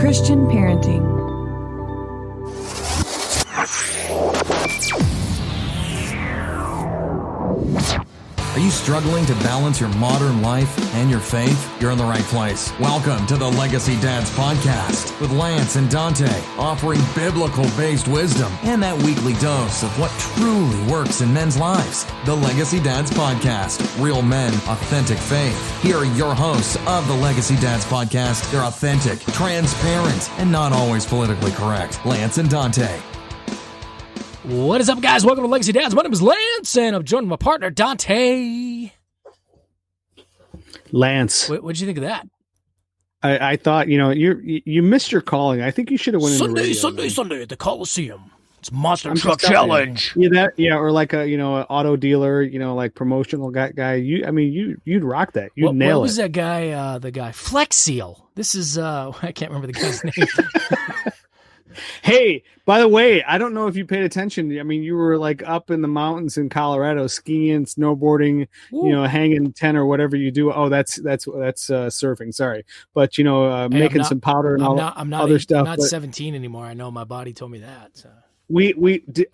Christian parenting. Are you struggling to balance your modern life and your faith? You're in the right place. Welcome to the Legacy Dads Podcast with Lance and Dante, offering biblical-based wisdom and that weekly dose of what truly works in men's lives. The Legacy Dads Podcast, real men, authentic faith. Here are your hosts of the Legacy Dads Podcast. They're authentic, transparent, and not always politically correct. Lance and Dante. What is up, guys? Welcome to Legacy Dads. My name is Lance, and I'm joined with my partner, Dante. Lance, What'd you think of that? I thought, you missed your calling. I think you should have went into radio. Sunday at the Coliseum. It's Monster Truck Challenge. Or like a an auto dealer, like promotional guy. You'd rock that. You'd nail it. What was that guy? The guy Flex Seal. This is I can't remember the guy's name. Hey, by the way, I don't know if you paid attention. I mean, you were like up in the mountains in Colorado, skiing, snowboarding, hanging tent or whatever you do. Oh, that's surfing. Sorry, but making some powder and other stuff. I'm not 17 anymore. I know my body told me that. So.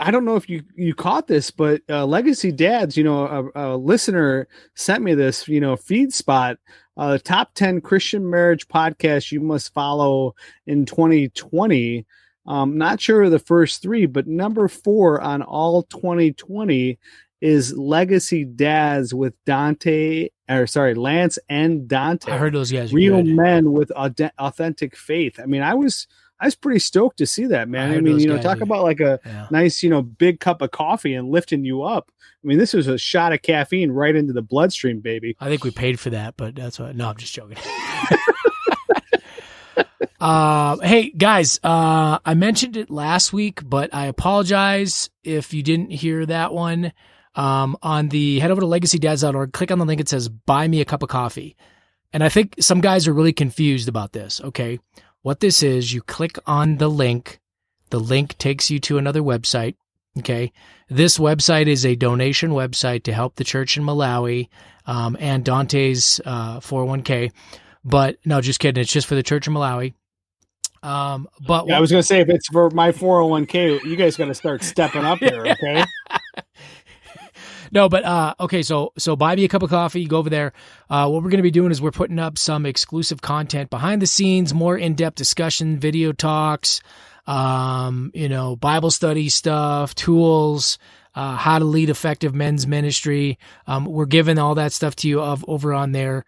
I don't know if you caught this, but Legacy Dads, a listener sent me this, feed spot. Top 10 Christian marriage podcasts you must follow in 2020. Not sure of the first three, but number 4 on all 2020 is Legacy Dads with Lance and Dante. I heard those guys. Real men with authentic faith. I mean, I was pretty stoked to see that, man. I mean, talk about like a nice, big cup of coffee and lifting you up. I mean, this was a shot of caffeine right into the bloodstream, baby. I think we paid for that, but that's what. No, I'm just joking. Hey guys, I mentioned it last week, but I apologize if you didn't hear that one. Head over to legacydads.org, click on the link. It says, buy me a cup of coffee. And I think some guys are really confused about this. Okay. What this is, you click on the link takes you to another website. Okay. This website is a donation website to help the church in Malawi, and Dante's, 401k. But no, just kidding. It's just for the church in Malawi. I was going to say, if it's for my 401k, you guys got to start stepping up here. Okay. No, but, okay. So buy me a cup of coffee, go over there. What we're going to be doing is we're putting up some exclusive content behind the scenes, more in-depth discussion, video talks, Bible study stuff, tools, how to lead effective men's ministry. We're giving all that stuff to you over on there.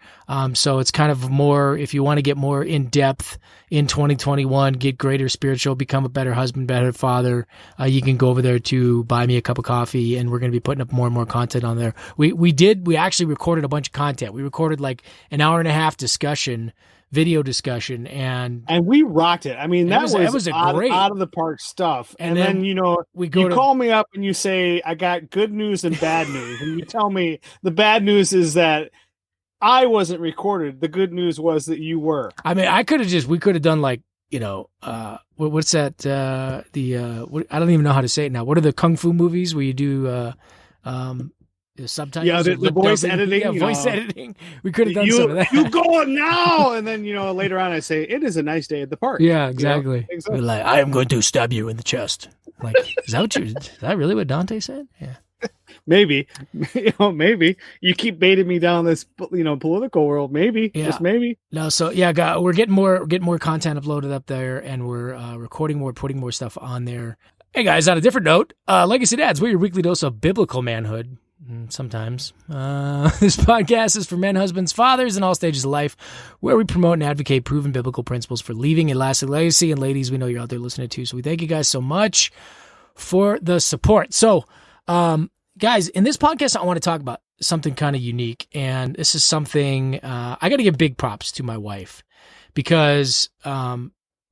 So it's kind of more, if you want to get more in depth in 2021, get greater spiritual, become a better husband, better father, you can go over there to buy me a cup of coffee, and we're going to be putting up more and more content on there. We actually recorded a bunch of content. We recorded like an hour and a half video discussion, and we rocked it. I mean, that was great out of the park stuff. And then you call me up and you say, I got good news and bad news. And you tell me the bad news is that I wasn't recorded. The good news was that you were. I mean, we could have done like, what's that? I don't even know how to say it now. What are the Kung Fu movies where you do, the subtitles? Yeah, the voice editing. Yeah, voice editing. We could have done some of that. You go now, and then later on I say, it is a nice day at the park. Yeah, exactly. We're like, I am going to stab you in the chest. Like, is that really what Dante said? Yeah. Maybe, maybe you keep baiting me down this, political world. Maybe, just maybe. No, so yeah, we're getting more content uploaded up there, and we're recording more, putting more stuff on there. Hey guys, on a different note, Legacy Dads, we're your weekly dose of biblical manhood. Sometimes. This podcast is for men, husbands, fathers, in all stages of life, where we promote and advocate proven biblical principles for leaving a lasting legacy. And ladies, we know you're out there listening too, so we thank you guys so much for the support. So, guys, in this podcast, I want to talk about something kind of unique, and this is something I got to give big props to my wife, because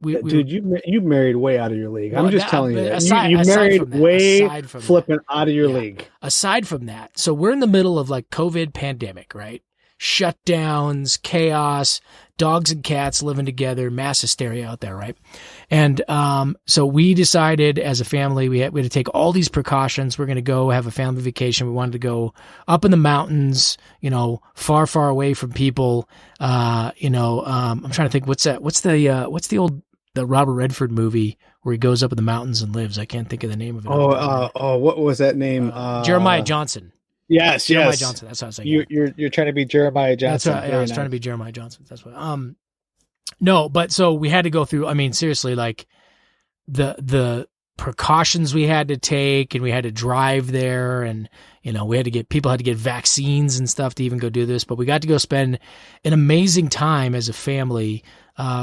dude, you married way out of your league. I'm just telling you. You married way flipping out of your league. Aside from that, so we're in the middle of like COVID pandemic, right? Shutdowns, chaos, dogs and cats living together, mass hysteria out there, right? And so we decided as a family, we had to take all these precautions. We're going to go have a family vacation. We wanted to go up in the mountains, far, far away from people. I'm trying to think, what's the old the Robert Redford movie where he goes up in the mountains and lives. I can't think of the name of it. What was that name? Jeremiah Johnson. Yes, Jeremiah Johnson. That's what I was saying. You're trying to be Jeremiah Johnson. That's what, I was trying to be Jeremiah Johnson. That's what. No, but so we had to go through. I mean, seriously, like the precautions we had to take, and we had to drive there, and people had to get vaccines and stuff to even go do this. But we got to go spend an amazing time as a family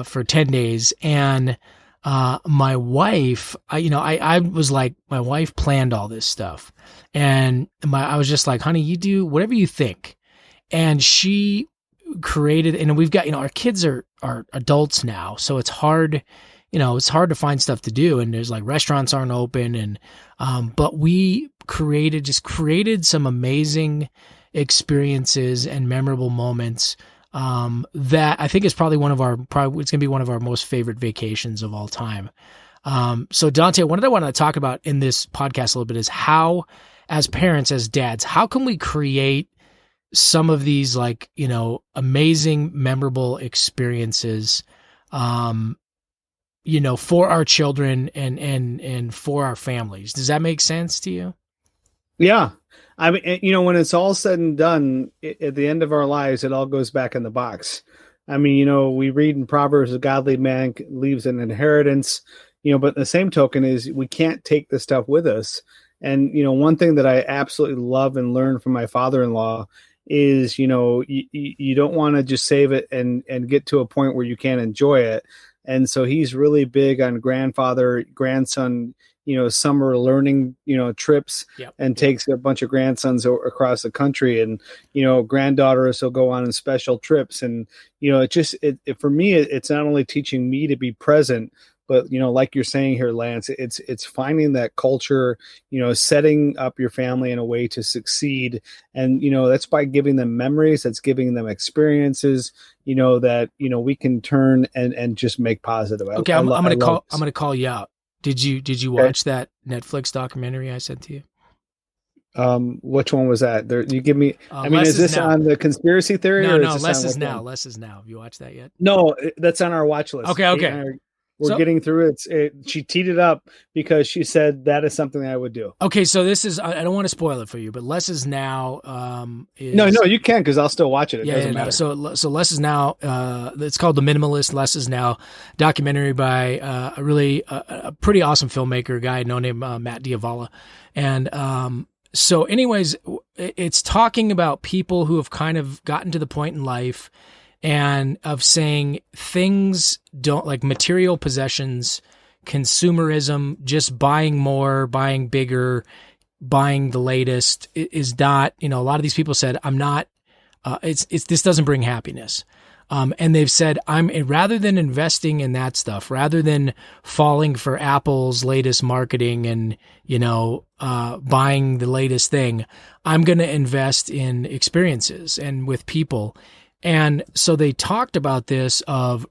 for 10 days, and my wife, I was like, my wife planned all this stuff, and I was just like, honey, you do whatever you think. And she created, and we've got, our kids are adults now, so it's hard, it's hard to find stuff to do, and there's like restaurants aren't open, and but we created some amazing experiences and memorable moments that I think is probably it's going to be one of our most favorite vacations of all time. So Dante, what I want to talk about in this podcast a little bit is how, as parents, as dads, how can we create some of these amazing, memorable experiences, for our children and for our families. Does that make sense to you? Yeah. I mean, when it's all said and done, at the end of our lives, it all goes back in the box. I mean, we read in Proverbs, a godly man leaves an inheritance, but the same token is we can't take this stuff with us. And, one thing that I absolutely love and learned from my father-in-law is, you don't want to just save it and get to a point where you can't enjoy it. And so he's really big on grandson, summer learning, trips, and takes a bunch of grandsons across the country, and, granddaughters will go on special trips. And, for me, it's not only teaching me to be present, but, like you're saying here, Lance, it's finding that culture, setting up your family in a way to succeed. And, that's by giving them memories, that's giving them experiences, that, we can turn and just make positive. Okay. I'm going to call you out. Did you watch that Netflix documentary I sent to you? Which one was that? You give me, is this on the conspiracy theory? No, Less is Now. Less is Now. Have you watched that yet? No, that's on our watch list. Okay. We're getting through it. She teed it up because she said that is something I would do. Okay, so this is, I don't want to spoil it for you, but Less is Now. No, you can, because I'll still watch it. It doesn't matter. So Less is Now. It's called The Minimalist. Less is Now, documentary by a pretty awesome filmmaker, a guy named Matt Diavala, and so anyways, it's talking about people who have kind of gotten to the point in life and of saying things don't, like material possessions, consumerism, just buying more, buying bigger, buying the latest is not, a lot of these people said, I'm not, this doesn't bring happiness. And they've said, rather than investing in that stuff, rather than falling for Apple's latest marketing and, buying the latest thing, I'm going to invest in experiences and with people. And so they talked about this of,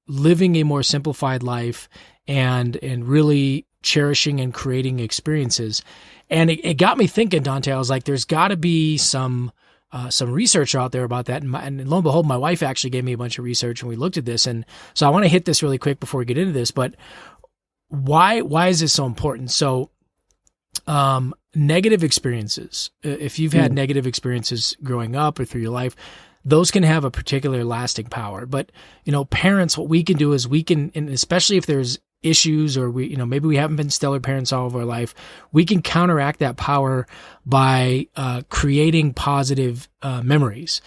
living a more simplified life and really cherishing and creating experiences. And it got me thinking, Dante, I was like, there's got to be some research out there about that. And lo and behold, my wife actually gave me a bunch of research and we looked at this. And so I want to hit this really quick before we get into this, but why is this so important? So, negative experiences, if you've had negative experiences growing up or through your life, those can have a particular lasting power. But, parents, what we can do is we can, and especially if there's issues or maybe we haven't been stellar parents all of our life, we can counteract that power by creating positive memories.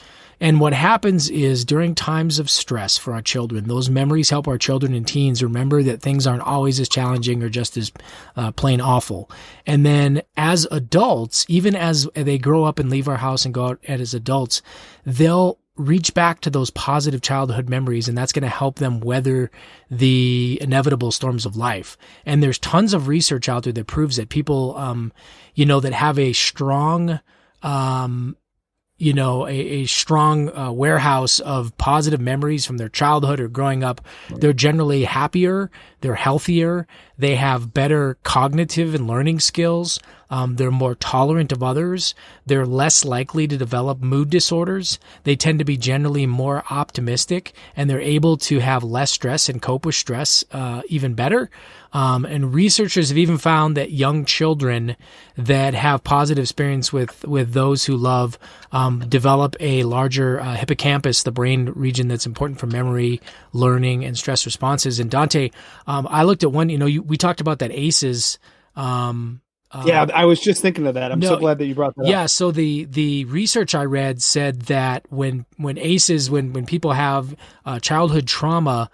And what happens is during times of stress for our children, those memories help our children and teens remember that things aren't always as challenging or just as plain awful. And then as adults, even as they grow up and leave our house and go out as adults, they'll reach back to those positive childhood memories, and that's going to help them weather the inevitable storms of life. And there's tons of research out there that proves that people, that have a strong, a strong warehouse of positive memories from their childhood or growing up, they're generally happier, they're healthier, They have better cognitive and learning skills. They're more tolerant of others. They're less likely to develop mood disorders. They tend to be generally more optimistic, and they're able to have less stress and cope with stress even better. And researchers have even found that young children that have positive experience with those who love develop a larger hippocampus, the brain region that's important for memory, learning, and stress responses. And Dante, I looked at one, we talked about that ACEs. Yeah, I was just thinking of that. I'm so glad that you brought that up. Yeah, so the research I read said that when ACEs, when people have childhood trauma,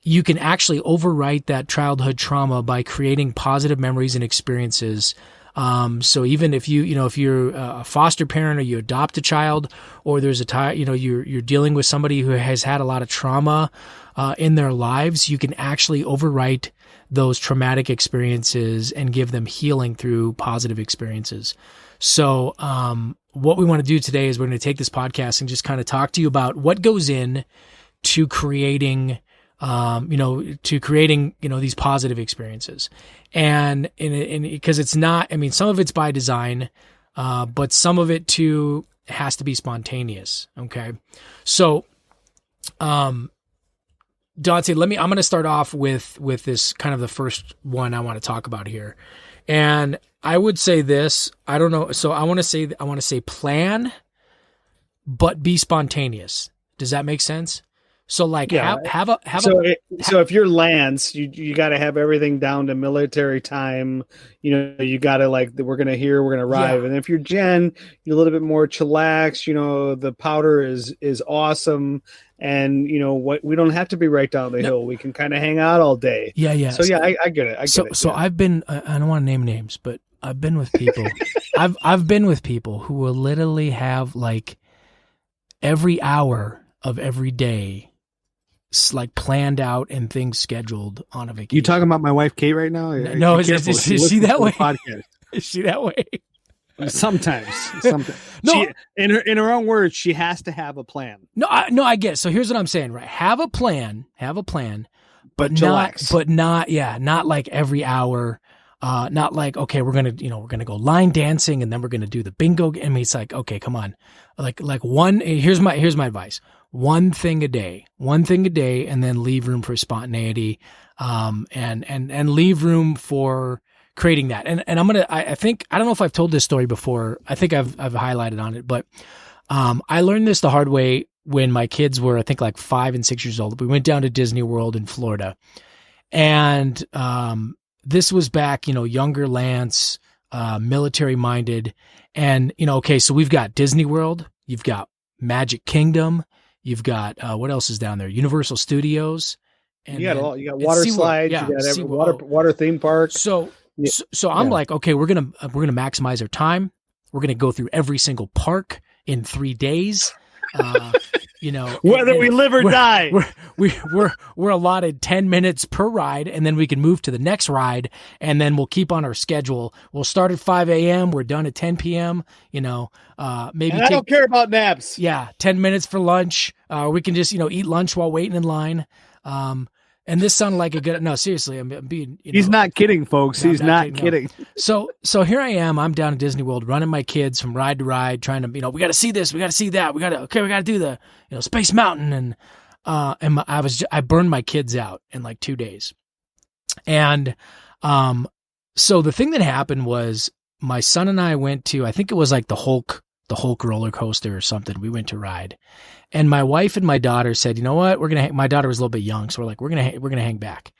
you can actually overwrite that childhood trauma by creating positive memories and experiences. So even if if you're a foster parent or you adopt a child, or there's you're dealing with somebody who has had a lot of trauma in their lives, you can actually overwrite those traumatic experiences and give them healing through positive experiences. So what we want to do today is we're going to take this podcast and just kind of talk to you about what goes in to creating these positive experiences. And because it's not, some of it's by design, but some of it too has to be spontaneous. Okay. So, Dante, I'm going to start off with this kind of the first one I want to talk about here. And I would say this, I don't know. So I want to say plan, but be spontaneous. Does that make sense? So so if you're Lance, you got to have everything down to military time. You got to we're going to arrive. Yeah. And if you're Jen, you're a little bit more chillax. The powder is awesome. And we don't have to be right down the hill. We can kind of hang out all day. Yeah. Yeah. So yeah, I get it. So I've been, I don't want to name names, but I've been with people, I've been with people who will literally have every hour of every day planned out and things scheduled on a vacation. You talking about my wife Kate right now? No, is she that way? Is she that way? Sometimes. No, in her own words, she has to have a plan. No, I get it. So here's what I'm saying, right? Have a plan, but not like every hour. Not like, okay, we're gonna go line dancing and then we're gonna do the bingo. It's like, okay, come on, here's my advice. One thing a day, and then leave room for spontaneity, and leave room for creating that. And I think, I don't know if I've told this story before. I think I've highlighted on it, but, I learned this the hard way when my kids were, I think 5 and 6 years old. We went down to Disney World in Florida, and, this was back, younger Lance, military minded. And, okay, so we've got Disney World, you've got Magic Kingdom, you've got, what else is down there? Universal Studios. And you got water slides, you got water theme park. So I'm like, okay, we're going to maximize our time. We're going to go through every single park in 3 days. Whether we live or die, we're allotted 10 minutes per ride, and then we can move to the next ride, and then we'll keep on our schedule. We'll start at 5 a.m. We're done at 10 p.m. Maybe I don't care about naps. Yeah, 10 minutes for lunch. We can just eat lunch while waiting in line. And this sounded like a good. No, seriously, I'm being. He's not kidding, folks. He's not kidding. No. So here I am. I'm down at Disney World, running my kids from ride to ride, trying to, we got to see this, we got to see that, we got to do the, Space Mountain, and I burned my kids out in 2 days, and so the thing that happened was my son and I went to, I think it was the Hulk roller coaster or something. We went to ride. And my wife and my daughter said, you know what, my daughter was a little bit young. So we're like, we're going to hang back.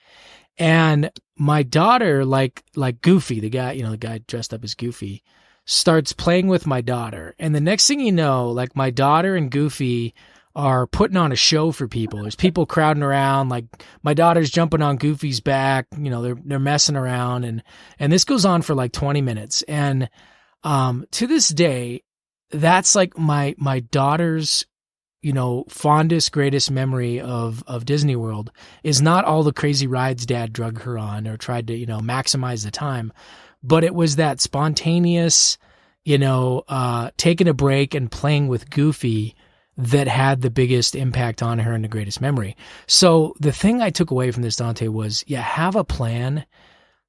And my daughter, like Goofy, the guy dressed up as Goofy, starts playing with my daughter. And the next thing you know, my daughter and Goofy are putting on a show for people. There's people crowding around, my daughter's jumping on Goofy's back, they're messing around. And this goes on for 20 minutes. And, to this day, that's my daughter's, fondest, greatest memory of Disney World is not all the crazy rides dad drug her on or tried to, maximize the time, but it was that spontaneous, taking a break and playing with Goofy that had the biggest impact on her and the greatest memory. So the thing I took away from this, Dante, was, have a plan,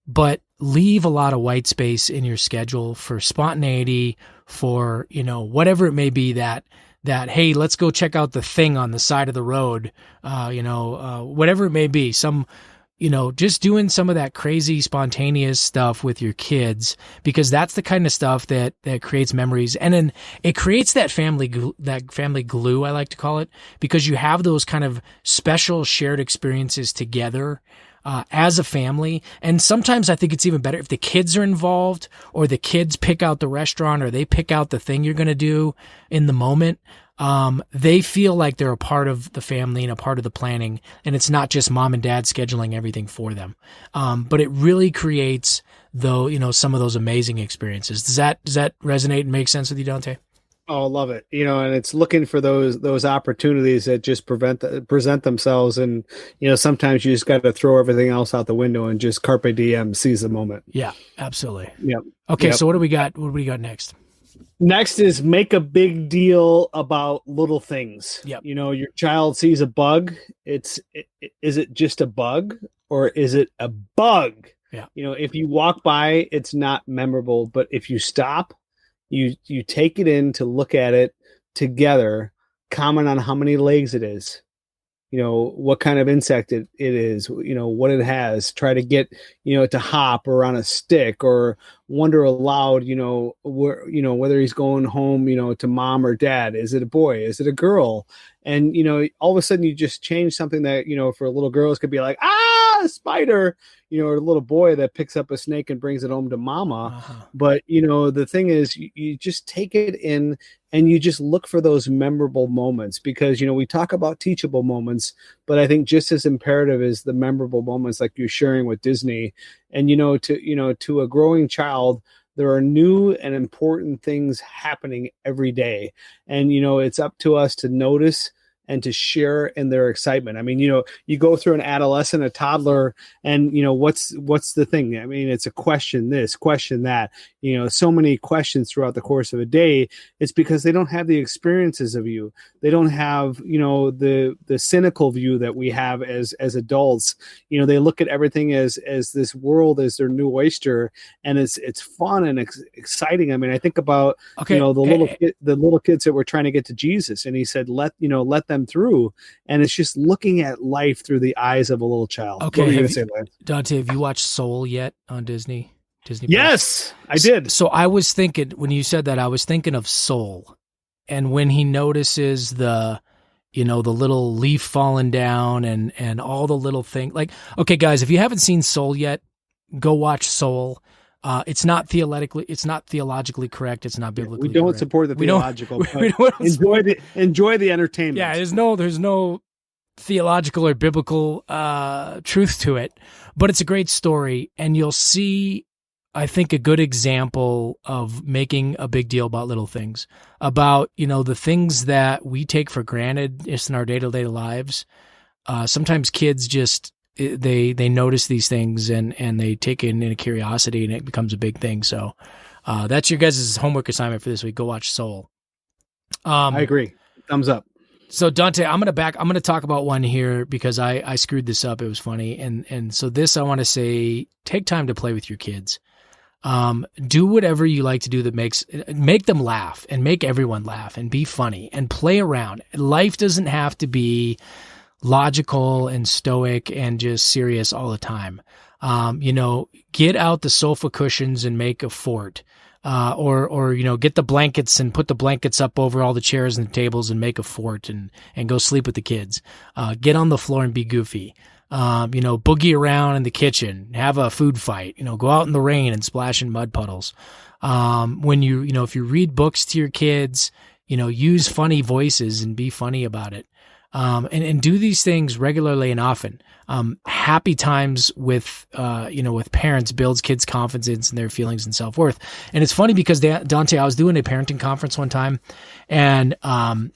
but leave a lot of white space in your schedule for spontaneity, for, whatever it may be that, hey, let's go check out the thing on the side of the road, whatever it may be, just doing some of that crazy spontaneous stuff with your kids, because that's the kind of stuff that creates memories. And then it creates that family glue, I like to call it, because you have those kind of special shared experiences together as a family. And sometimes I think it's even better if the kids are involved, or the kids pick out the restaurant, or they pick out the thing you're going to do in the moment. They feel like they're a part of the family and a part of the planning, and it's not just mom and dad scheduling everything for them. But it really creates, though, some of those amazing experiences. Does that resonate and make sense with you, Dante? Oh, I love it. And it's looking for those opportunities that just present themselves. And, sometimes you just got to throw everything else out the window and just carpe diem, seize the moment. Yeah, absolutely. Yep. Okay. Yep. So what do we got? What do we got next? Next is make a big deal about little things. Yep. Your child sees a bug. Is it just a bug, or is it a bug? Yeah. If you walk by, it's not memorable, but if you stop, you take it in to look at it together, comment on how many legs it is, what kind of insect it is, what it has, try to get, it to hop or on a stick, or wonder aloud, whether he's going home, to mom or dad. Is it a boy? Is it a girl? And, all of a sudden you just change something that, for little girls could be like, a spider, or a little boy that picks up a snake and brings it home to mama. Uh-huh. But, the thing is, you just take it in and you just look for those memorable moments, because, we talk about teachable moments, but I think just as imperative is the memorable moments like you're sharing with Disney. And, to a growing child, there are new and important things happening every day. And, it's up to us to notice and to share in their excitement. I mean, you go through an adolescent, a toddler, and, what's the thing? I mean, it's a question this, question that, so many questions throughout the course of a day. It's because they don't have the experiences of you. They don't have, the cynical view that we have as adults. They look at everything as this world as their new oyster, and it's fun and exciting. I mean, I think about, the little kids that were trying to get to Jesus, and he said, let them through, and it's just looking at life through the eyes of a little child. Okay, what were you gonna say, Lance? Dante, have you watched Soul yet on Disney? Yes, I did. So I was thinking, when you said that, I was thinking of Soul, and when he notices the little leaf falling down and all the little things. Like, okay, guys, if you haven't seen Soul yet, go watch Soul. It's not theologically correct. It's not biblically. We don't correct. support the theological. Enjoy the entertainment. Yeah, there's no theological or biblical truth to it, but it's a great story, and you'll see, I think, a good example of making a big deal about little things, about the things that we take for granted just in our day-to-day lives. Sometimes kids just they notice these things and they take it in a curiosity, and it becomes a big thing. So that's your guys' homework assignment for this week. Go watch Soul. I agree. Thumbs up. So Dante, I'm gonna talk about one here because I screwed this up. It was funny, and so this, I want to say, take time to play with your kids. Do whatever you like to do that make them laugh and make everyone laugh and be funny and play around. Life doesn't have to be logical and stoic and just serious all the time. Get out the sofa cushions and make a fort. Or get the blankets and put the blankets up over all the chairs and the tables and make a fort and go sleep with the kids. Get on the floor and be goofy. Boogie around in the kitchen, have a food fight, go out in the rain and splash in mud puddles. When if you read books to your kids, use funny voices and be funny about it. And do these things regularly and often. Happy times with parents builds kids' confidence in their feelings and self-worth. And it's funny because Dante, I was doing a parenting conference one time, and I'm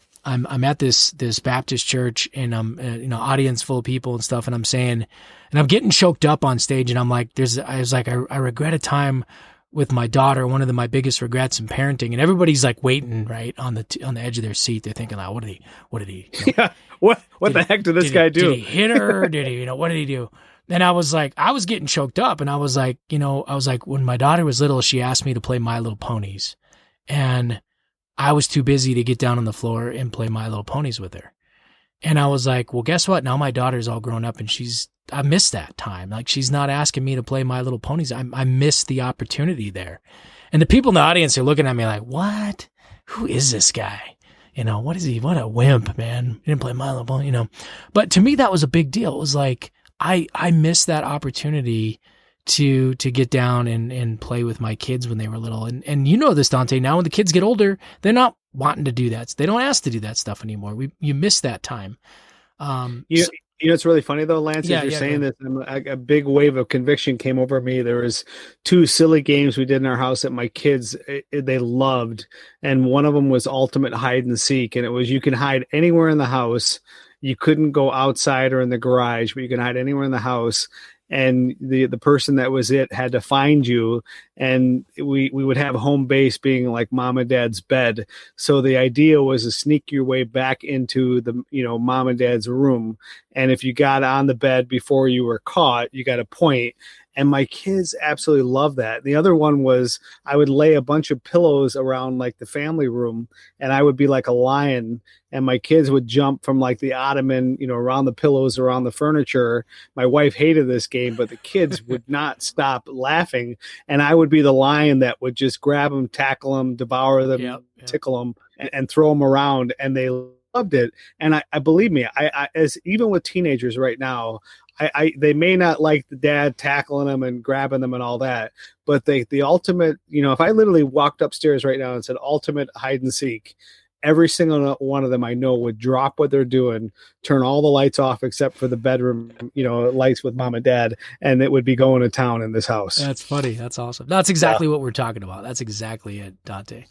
at this Baptist church, and I'm audience full of people and stuff, and I'm saying, and I'm getting choked up on stage, and I'm like, I regret a time with my daughter, one of my biggest regrets in parenting, and everybody's like waiting right on the edge of their seat. They're thinking, like, what did he? Yeah. What the heck did this guy do? Did he hit her? Did he? What did he do? And I was like, I was getting choked up, and I was like, when my daughter was little, she asked me to play My Little Ponies, and I was too busy to get down on the floor and play My Little Ponies with her. And I was like, well, guess what? Now my daughter's all grown up, and I missed that time. Like, she's not asking me to play My Little Ponies. I missed the opportunity there. And the people in the audience are looking at me like, what? Who is this guy? What is he? What a wimp, man. He didn't play My Little Pony, But to me, that was a big deal. It was like, I missed that opportunity to get down and play with my kids when they were little. And you know this, Dante, now when the kids get older, they're not wanting to do that. They don't ask to do that stuff anymore. You miss that time. It's really funny though, Lance, as you're saying this, a big wave of conviction came over me. There was 2 silly games we did in our house that my kids, they loved. And one of them was ultimate hide and seek. And it was, you can hide anywhere in the house. You couldn't go outside or in the garage, but you can hide anywhere in the house. And the person that was it had to find you, and we would have home base being like mom and dad's bed. So the idea was to sneak your way back into the mom and dad's room, and if you got on the bed before you were caught, you got a point. And my kids absolutely love that. The other one was I would lay a bunch of pillows around like the family room, and I would be like a lion, and my kids would jump from like the ottoman, around the pillows, around the furniture. My wife hated this game, but the kids would not stop laughing. And I would be the lion that would just grab them, tackle them, devour them, tickle them, and throw them around. And they loved it. And I believe me, I as even with teenagers right now, they may not like the dad tackling them and grabbing them and all that, but the ultimate, if I literally walked upstairs right now and said ultimate hide and seek, every single one of them I know would drop what they're doing, turn all the lights off except for the bedroom, lights with mom and dad, and it would be going to town in this house. That's funny. That's awesome. That's exactly what we're talking about. That's exactly it, Dante.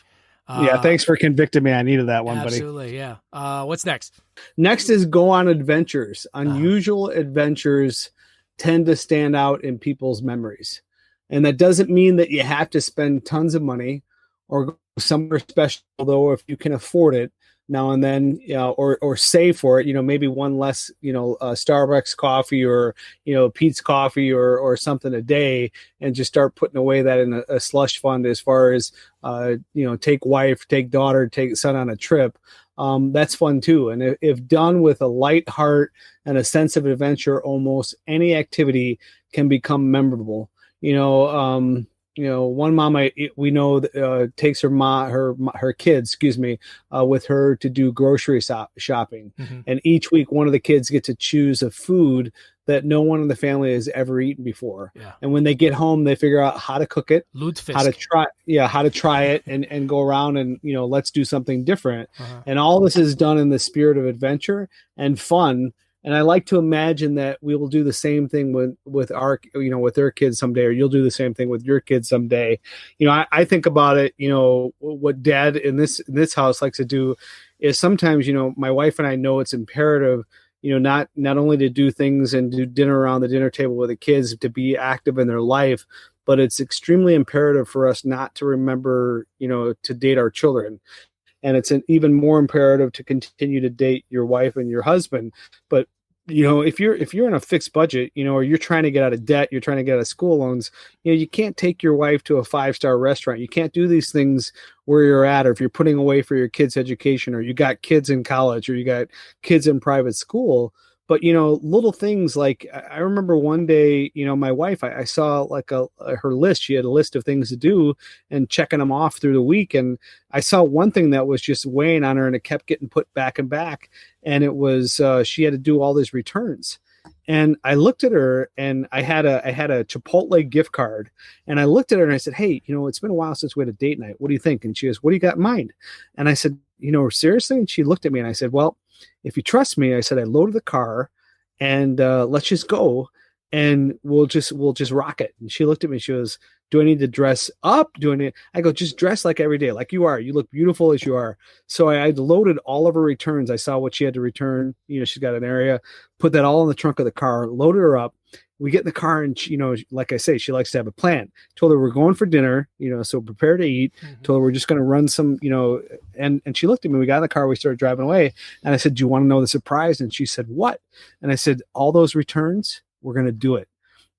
Thanks for convicting me. I needed that one, absolutely, buddy. Yeah. What's next? Next is go on adventures. Unusual adventures tend to stand out in people's memories. And that doesn't mean that you have to spend tons of money or go somewhere special, though, if you can afford it now and then, or save for it, maybe one less, Starbucks coffee or, Pete's coffee or something a day, and just start putting away that in a slush fund as far as, take wife, take daughter, take son on a trip. That's fun too. And if done with a light heart and a sense of adventure, almost any activity can become memorable. One mom we know takes her kids, with her to do grocery shopping. Mm-hmm. And each week, one of the kids get to choose a food that no one in the family has ever eaten before. Yeah. And when they get home, they figure out how to cook it, how to try it and go around and, let's do something different. Uh-huh. And all this is done in the spirit of adventure and fun. And I like to imagine that we will do the same thing with our, with their kids someday, or you'll do the same thing with your kids someday. I think about it, what dad in this house likes to do is sometimes, my wife and I know it's imperative, not only to do things and do dinner around the dinner table with the kids, to be active in their life, but it's extremely imperative for us not to remember, to date our children. And it's even more imperative to continue to date your wife and your husband. But, if you're in a fixed budget, or you're trying to get out of debt, you're trying to get out of school loans, you can't take your wife to a 5-star restaurant. You can't do these things where you're at, or if you're putting away for your kids' education, or you got kids in college, or you got kids in private school. But, little things like I remember one day, my wife, I saw like her list. She had a list of things to do and checking them off through the week. And I saw one thing that was just weighing on her, and it kept getting put back and back. And it was she had to do all these returns. And I looked at her, and I had a Chipotle gift card. And I looked at her and I said, hey, it's been a while since we had a date night. What do you think? And she goes, what do you got in mind? And I said, seriously? And she looked at me and I said, well, if you trust me, I said, I loaded the car, and let's just go, and we'll just rock it. And she looked at me. She goes, do I need to dress up? I go, just dress like every day, like you are. You look beautiful as you are. So I loaded all of her returns. I saw what she had to return. She's got an area, put that all in the trunk of the car, loaded her up. We get in the car, and she, like I say, she likes to have a plan. Told her we're going for dinner, so prepare to eat. Mm-hmm. Told her we're just going to run some, and she looked at me. We got in the car, we started driving away, and I said, do you want to know the surprise? And she said, what? And I said, all those returns, We're going to do it.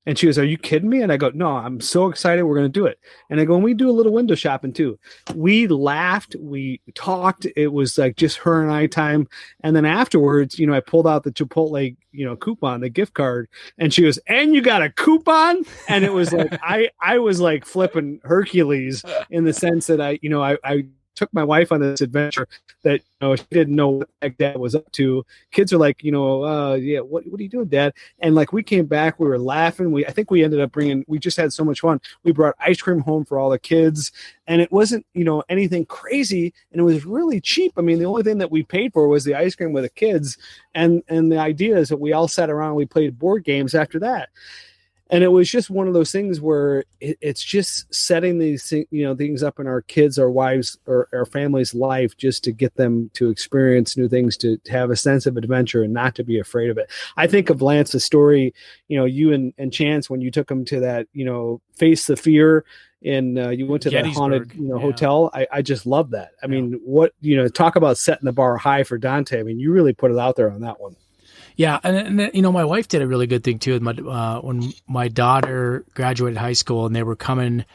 And she goes, are you kidding me? And I go, no, I'm so excited. We're going to do it. And I go, and we do a little window shopping too. We laughed. We talked. It was like just her and I time. And then afterwards, I pulled out the Chipotle, coupon, the gift card. And she goes, and you got a coupon? And it was like, I was like flipping Hercules in the sense that I took my wife on this adventure that she didn't know what the heck Dad was up to. Kids are like, yeah, what are you doing, Dad? And like we came back, we were laughing. I think we ended up we just had so much fun. We brought ice cream home for all the kids, and it wasn't anything crazy, and it was really cheap. I mean, the only thing that we paid for was the ice cream with the kids, and the idea is that we all sat around and we played board games after that. And it was just one of those things where it's just setting these things up in our kids, our wives, or our family's life, just to get them to experience new things, to have a sense of adventure and not to be afraid of it. I think of Lance's story, you and Chance, when you took him to that, Face the Fear, and you went to that haunted hotel. I just love that. I mean, talk about setting the bar high for Dante. I mean, you really put it out there on that one. Yeah, and my wife did a really good thing too. When my daughter graduated high school and they were coming,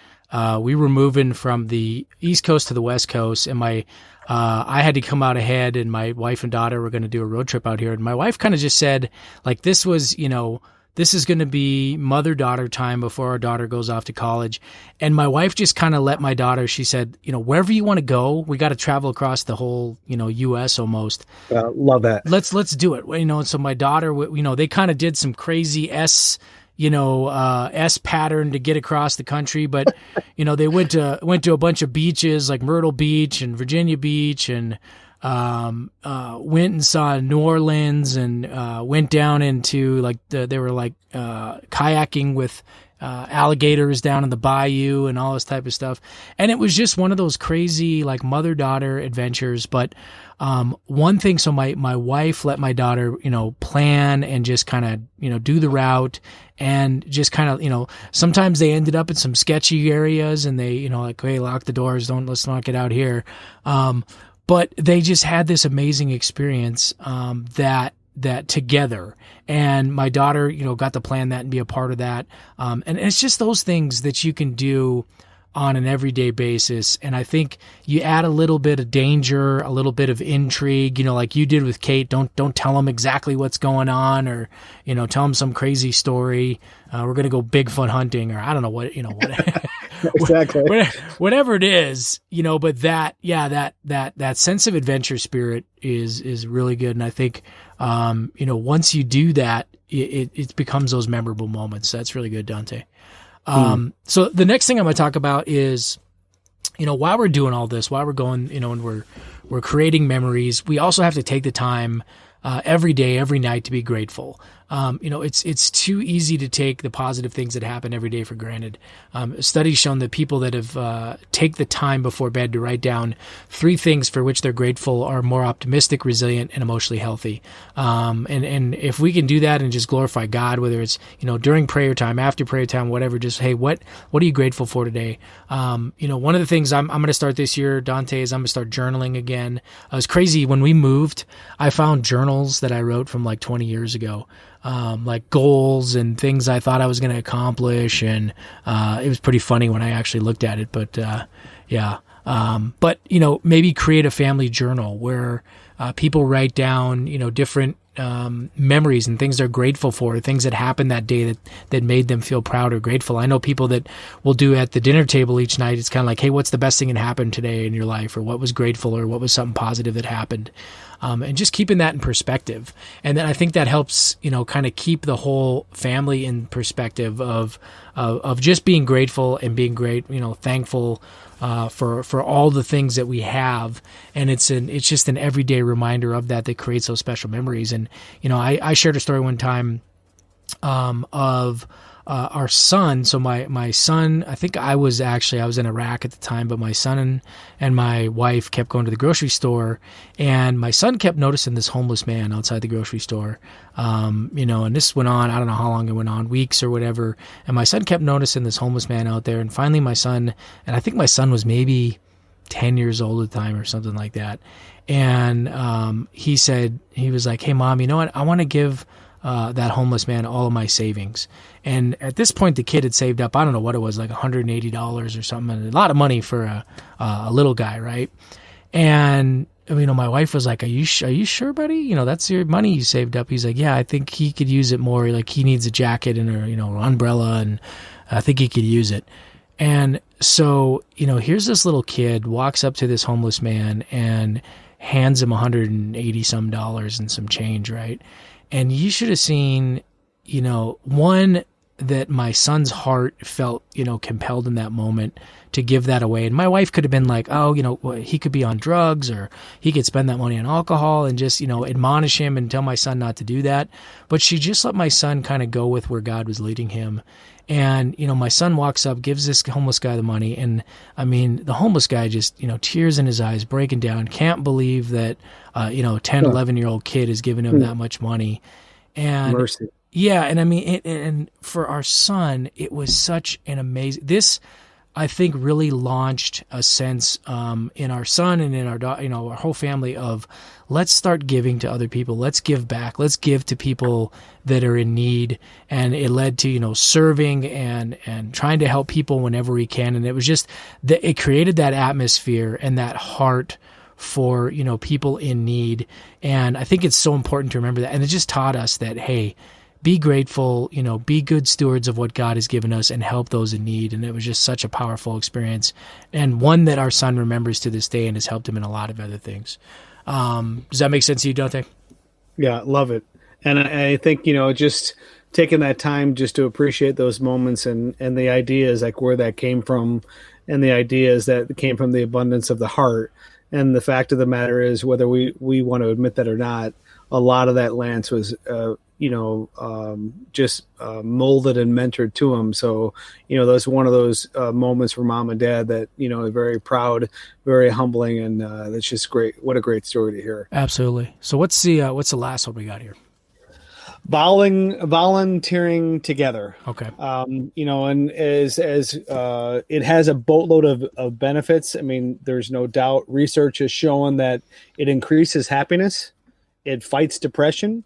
we were moving from the East Coast to the West Coast, and I had to come out ahead, and my wife and daughter were going to do a road trip out here. And my wife kind of just said, like, this is going to be mother-daughter time before our daughter goes off to college. And my wife just kind of let my daughter, she said, wherever you want to go, we got to travel across the whole, U.S. almost. Love that. Let's do it. So my daughter, they kind of did some crazy S pattern to get across the country. But, they went to a bunch of beaches like Myrtle Beach and Virginia Beach, and went and saw New Orleans, and went down into they were kayaking with alligators down in the bayou and all this type of stuff. And it was just one of those crazy mother-daughter adventures. But one thing, so my wife let my daughter plan and just kind of do the route, and just kind of sometimes they ended up in some sketchy areas, and they hey, lock the doors, let's not get out here. But they just had this amazing experience that together. And my daughter, got to plan that and be a part of that. And it's just those things that you can do on an everyday basis. And I think you add a little bit of danger, a little bit of intrigue, like you did with Kate. Don't tell them exactly what's going on, or, tell them some crazy story. We're going to go Bigfoot hunting, or I don't know what. Exactly. Whatever it is, but that sense of adventure spirit is really good. And I think, once you do that, it becomes those memorable moments. That's really good, Dante. So the next thing I'm going to talk about is, while we're doing all this, while we're going, and we're creating memories, we also have to take the time, every day, every night, to be grateful. It's too easy to take the positive things that happen every day for granted. Studies shown that people that have take the time before bed to write down 3 things for which they're grateful are more optimistic, resilient, and emotionally healthy. And if we can do that and just glorify God, whether it's during prayer time, after prayer time, whatever, just hey, what are you grateful for today? One of the things I'm going to start this year, Dante, is I'm going to start journaling again. It was crazy when we moved. I found journals that I wrote from 20 years ago. Goals and things I thought I was going to accomplish. And, it was pretty funny when I actually looked at it, but, maybe create a family journal where, people write down, different, memories and things they're grateful for, things that happened that day that made them feel proud or grateful. I know people that will do at the dinner table each night. It's kind of like, hey, what's the best thing that happened today in your life, or what was grateful, or what was something positive that happened? And just keeping that in perspective. And then I think that helps, kind of keep the whole family in perspective of just being grateful and being thankful, for all the things that we have. And it's just an everyday reminder of that creates those special memories. And, I shared a story one time, of, our son. So my son, I think I was in Iraq at the time, but my son and my wife kept going to the grocery store, and my son kept noticing this homeless man outside the grocery store. And this went on, I don't know how long it went on, weeks or whatever. And my son kept noticing this homeless man out there. And finally and I think my son was maybe 10 years old at the time or something like that. And, he was like, hey, Mom, you know what? I want to give that homeless man all of my savings. And at this point, the kid had saved up, I don't know what it was, like $180 or something, a lot of money for a little guy, right? And my wife was like, are you sure, buddy? That's your money you saved up. He's like, yeah, I think he could use it more. Like, he needs a jacket and an umbrella, and I think he could use it. And so, here's this little kid walks up to this homeless man and hands him $180 some and some change, right? And you should have seen, one, that my son's heart felt, compelled in that moment to give that away. And my wife could have been like, oh, he could be on drugs, or he could spend that money on alcohol, and just, admonish him and tell my son not to do that. But she just let my son kind of go with where God was leading him. And, my son walks up, gives this homeless guy the money. And the homeless guy just, tears in his eyes, breaking down, can't believe that, 10, 11-year-old kid is giving him that much money. And mercy. Yeah. And and for our son, it was such an amazing, this, I think, really launched a sense in our son and in our whole family of, let's start giving to other people. Let's give back. Let's give to people that are in need. And it led to, serving and trying to help people whenever we can. And it was just that it created that atmosphere and that heart for, people in need. And I think it's so important to remember that. And it just taught us that, hey, be grateful, be good stewards of what God has given us and help those in need. And it was just such a powerful experience, and one that our son remembers to this day and has helped him in a lot of other things. Does that make sense to you, Dante? Yeah, love it. And I think, just taking that time just to appreciate those moments and the ideas, like where that came from, and the ideas that came from the abundance of the heart. And the fact of the matter is, whether we want to admit that or not, a lot of that, Lance, was just molded and mentored to him. So, that's one of those moments for mom and dad that, very proud, very humbling, and that's just great. What a great story to hear. Absolutely. So what's the last one we got here? Volunteering together. Okay. And as it has a boatload of benefits. There's no doubt research has shown that it increases happiness. It fights depression.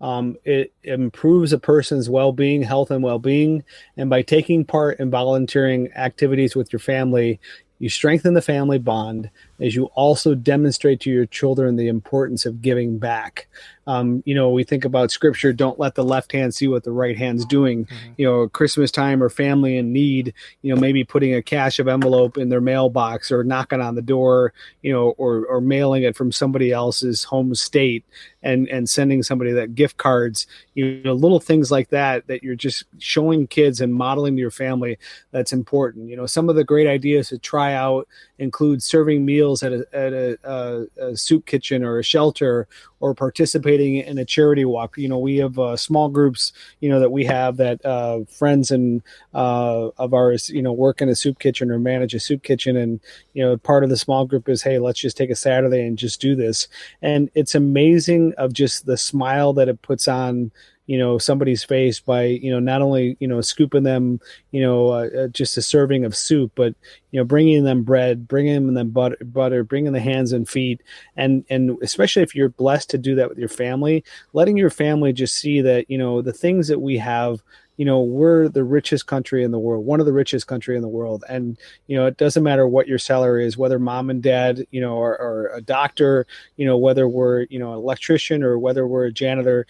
It improves a person's well-being, health and well-being. And by taking part in volunteering activities with your family, you strengthen the family bond, as you also demonstrate to your children the importance of giving back. We think about scripture, don't let the left hand see what the right hand's doing. Mm-hmm. Christmas time or family in need, maybe putting a cash envelope in their mailbox, or knocking on the door, or mailing it from somebody else's home state and sending somebody that gift cards, little things like that you're just showing kids and modeling to your family. That's important. Some of the great ideas to try out include serving meals at a soup kitchen or a shelter, or participating in a charity walk. We have small groups, that we have that friends and of ours, work in a soup kitchen or manage a soup kitchen. And, part of the small group is, hey, let's just take a Saturday and just do this. And it's amazing of just the smile that it puts on, somebody's face by, not only, scooping them, just a serving of soup, but, bringing them bread, bringing them butter, bringing the hands and feet. And especially if you're blessed to do that with your family, letting your family just see that, the things that we have, we're the richest country in the world, one of the richest country in the world. And, it doesn't matter what your salary is, whether mom and dad, or a doctor, whether we're, an electrician or whether we're a janitor,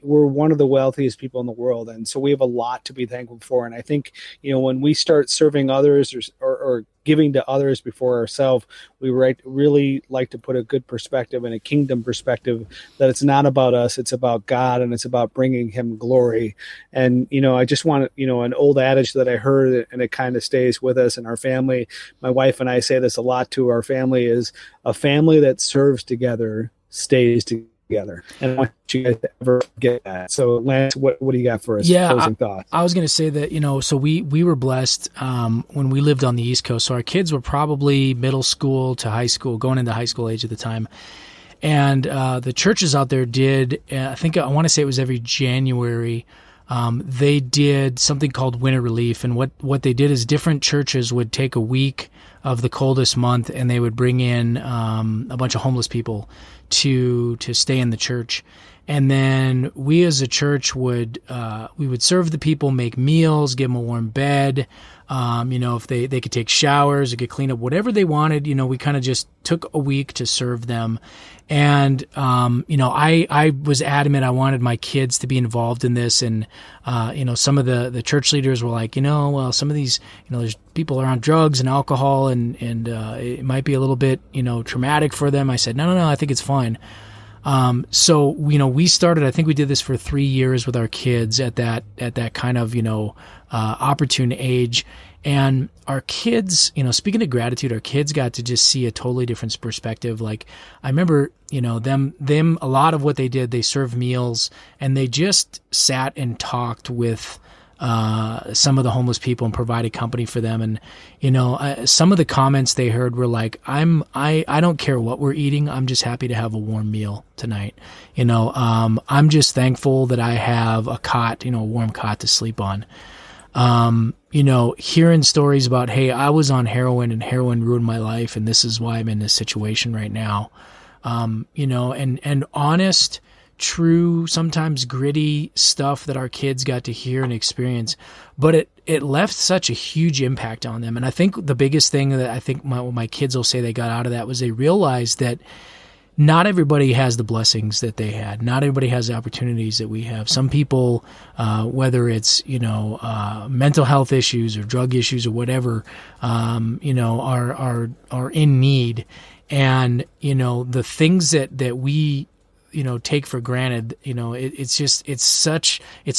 we're one of the wealthiest people in the world. And so we have a lot to be thankful for. And I think, when we start serving others or giving to others before ourselves, we really like to put a good perspective and a kingdom perspective, that it's not about us, it's about God, and it's about bringing him glory. And, I just want, an old adage that I heard, and it kind of stays with us in our family. My wife and I say this a lot to our family, is a family that serves together stays together. And I want you guys to ever get that. So Lance, what do you got for us? Yeah, closing thoughts. I was going to say that, so we were blessed when we lived on the East Coast. So our kids were probably middle school to high school, going into high school age at the time. And the churches out there did, I want to say it was every January, they did something called Winter Relief. And what they did is different churches would take a week of the coldest month, and they would bring in a bunch of homeless people to stay in the church. And then we as a church would serve the people, make meals, give them a warm bed. If they could take showers or get clean up, whatever they wanted, we kind of just took a week to serve them. And, I was adamant I wanted my kids to be involved in this. And, some of the church leaders were like, some of these, there's people are on drugs and alcohol and it might be a little bit, traumatic for them. I said, no, I think it's fine. So, we started, I think we did this for 3 years with our kids at that kind of, opportune age. And our kids, speaking of gratitude, our kids got to just see a totally different perspective. Like I remember, them, a lot of what they did, they served meals and they just sat and talked with some of the homeless people and provided company for them. And, some of the comments they heard were like, I don't care what we're eating. I'm just happy to have a warm meal tonight. I'm just thankful that I have a cot, a warm cot to sleep on. Hearing stories about, hey, I was on heroin and heroin ruined my life and this is why I'm in this situation right now. And honest, true, sometimes gritty stuff that our kids got to hear and experience, but it left such a huge impact on them. And I think the biggest thing that I think my kids will say they got out of that was they realized that not everybody has the blessings that they had. Not everybody has the opportunities that we have. Some people, whether it's, mental health issues or drug issues or whatever, are in need. And, the things that we, take for granted, it's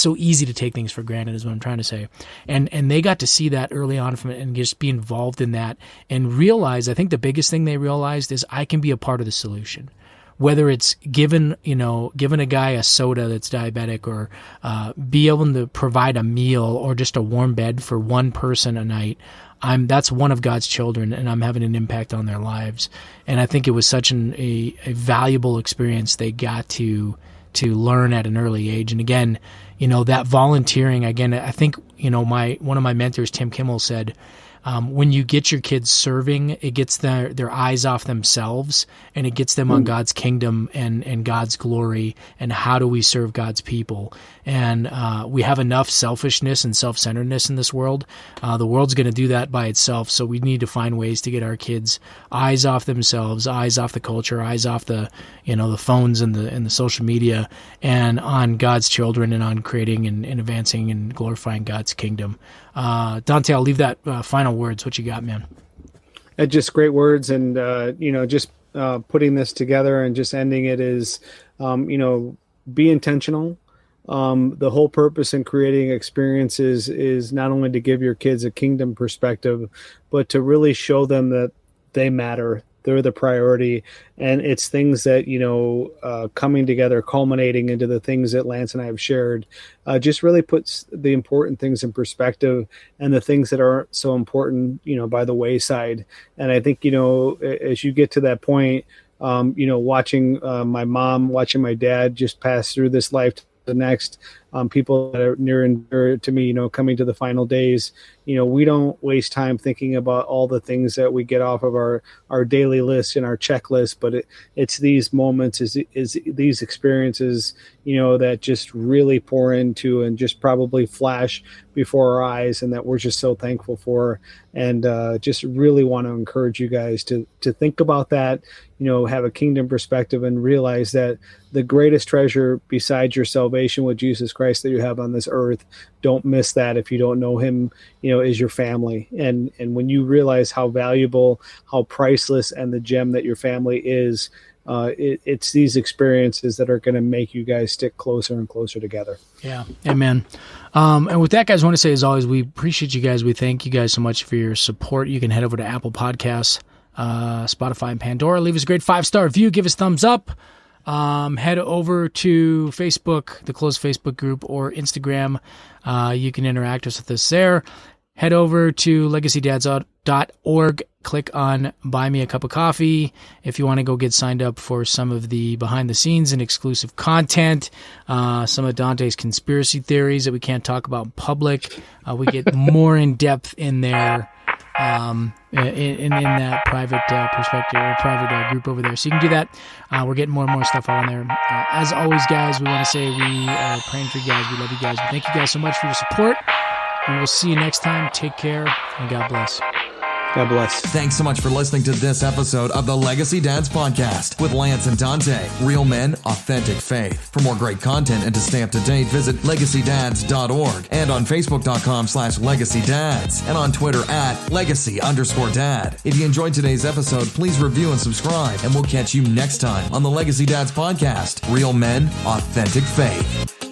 so easy to take things for granted is what I'm trying to say. And they got to see that early on from it and just be involved in that and realize, I think the biggest thing they realized is I can be a part of the solution. Whether it's giving a guy a soda that's diabetic or be able to provide a meal or just a warm bed for one person a night, that's one of God's children and I'm having an impact on their lives. And I think it was such a valuable experience they got to learn at an early age. And again, that volunteering, again, I think, one of my mentors, Tim Kimmel, said, when you get your kids serving, it gets their eyes off themselves and it gets them on God's kingdom and God's glory and how do we serve God's people. And we have enough selfishness and self-centeredness in this world. The world's going to do that by itself, so we need to find ways to get our kids eyes off themselves, eyes off the culture, eyes off the the phones and the social media, and on God's children and on creating and advancing and glorifying God's kingdom. Dante, I'll leave that final words. What you got, man? Just great words, and just putting this together and just ending it is, be intentional. The whole purpose in creating experiences is not only to give your kids a kingdom perspective, but to really show them that they matter. They're the priority, and it's things that, coming together, culminating into the things that Lance and I have shared, just really puts the important things in perspective and the things that aren't so important, by the wayside. And I think, as you get to that point, watching my mom, watching my dad just pass through this life to the next, people that are near and dear to me, coming to the final days, we don't waste time thinking about all the things that we get off of our daily list and our checklist, but it's these moments, is these experiences, that just really pour into and just probably flash before our eyes, and that we're just so thankful for. And just really want to encourage you guys to think about that, have a kingdom perspective and realize that the greatest treasure besides your salvation with Jesus Christ that you have on this earth, don't miss that if you don't know him, is your family. And when you realize how valuable, how priceless, and the gem that your family is, it's these experiences that are going to make you guys stick closer and closer together. Yeah. Amen. And with that, guys, I want to say, as always, we appreciate you guys. We thank you guys so much for your support. You can head over to Apple Podcasts, Spotify, and Pandora. Leave us a great 5-star review. Give us thumbs up. Head over to Facebook, the closed Facebook group, or Instagram. You can interact with us there. Head over to legacydads.org. Click on Buy Me a Cup of Coffee if you want to go get signed up for some of the behind the scenes and exclusive content, some of Dante's conspiracy theories that we can't talk about in public. We get more in depth in there. in that private perspective or private group over there. So you can do that. We're getting more and more stuff on there. As always, guys, we want to say we are praying for you guys. We love you guys. Thank you guys so much for your support. We will see you next time. Take care, and God bless. God bless. Thanks so much for listening to this episode of the Legacy Dads Podcast with Lance and Dante. Real men, authentic faith. For more great content and to stay up to date, visit legacydads.org and on Facebook.com/LegacyDads and on Twitter @Legacy_Dad. If you enjoyed today's episode, please review and subscribe, and we'll catch you next time on the Legacy Dads Podcast. Real men, authentic faith.